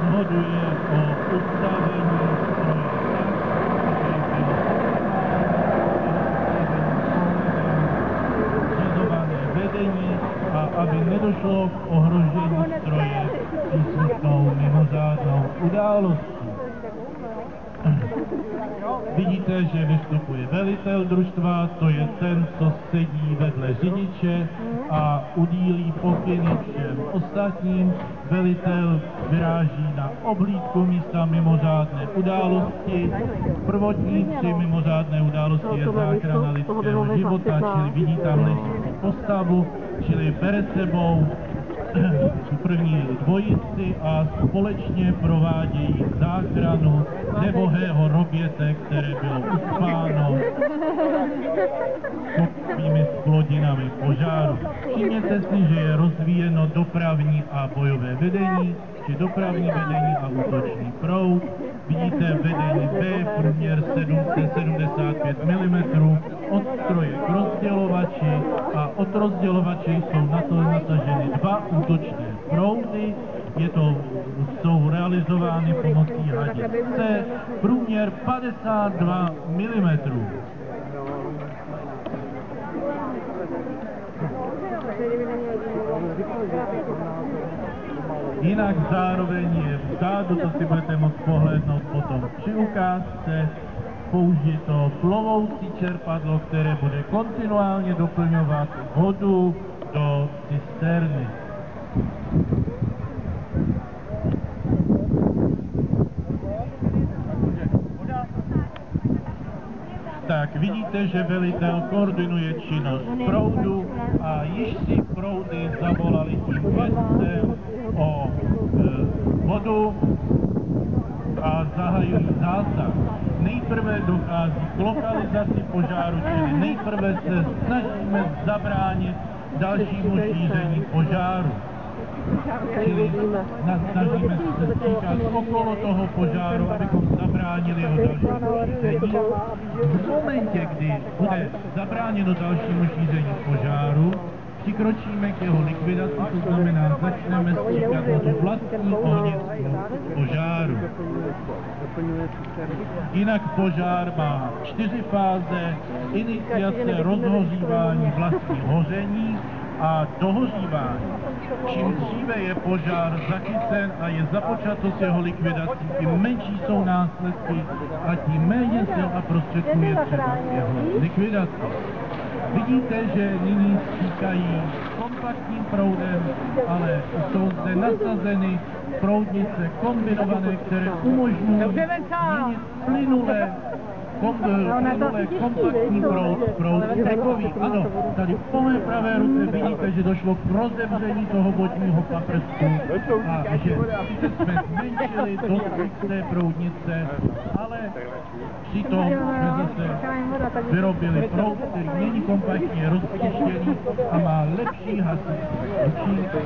rozhoduje o ustavení stroje zřizované vedení a aby nedošlo k ohrožení stroje příslušnou mimořádnou událostí. Vidíte, že vystupuje velitel družstva, to je ten, co sedí vedle řidiče a udílí pokyny všem ostatním. Velitel vyráží na oblídku místa mimořádné události. Prvotní při mimořádné události je záchrana lidského života, čili vidí tam ležící postavu, čili bere sebou tu první dvojici a společně provádějí záchranu nebohého roběte, které bylo uspáno kopými splodinami požáru. Všimněte si, že je rozvíjeno dopravní a bojové vedení, či dopravní vedení a útočný proud. Vidíte vedení B, průměr 775 mm, od stroje k rozdělovači a od rozdělovače jsou na to nataženy dva útočné proudy. Jsou realizovány pomocí hadic C, průměr 52 mm. Jinak zároveň je vzadu, to si budete moct pohlédnout potom při ukázce, použito plovoucí čerpadlo, které bude kontinuálně doplňovat vodu do cisterny. Tak vidíte, že velitel koordinuje činnost proudu a již si proudy zavolali tím gestem o vodu a zahajují zásah. Nejprve dochází k lokalizaci požáru, čili nejprve se snažíme zabránit dalšímu šíření požáru. Čili snažíme se stříkat okolo toho požáru, abychom zabránili jeho dalšímu šíření. V momentě, kdy bude zabráněno dalšímu šíření požáru, přikročíme k jeho likvidaci, to znamená, začneme stříkat tu vlastní ohnisku požáru. Jinak požár má 4 fáze: iniciace, rozhořívání, vlastní hoření a dohořívání. Čím dříve je požár zachycen a je započato s jeho likvidací, tím menší jsou následky a tím méně sil a prostředků je třeba jeho likvidaci. Vidíte, že nyní stříkají kompaktním proudem, ale jsou zde nasazeny proudnice kombinované, které umožňují měnit plynulé kompaktní proud trikový. Ano, tady po mé pravé ruce vidíte, že došlo k rozevření toho vodního paprsku a že jsme zmenšili dosah té proudnice, ale přitom jsme zase vyrobili proud, který není kompaktně roztištěný a má lepší hasicí účinky.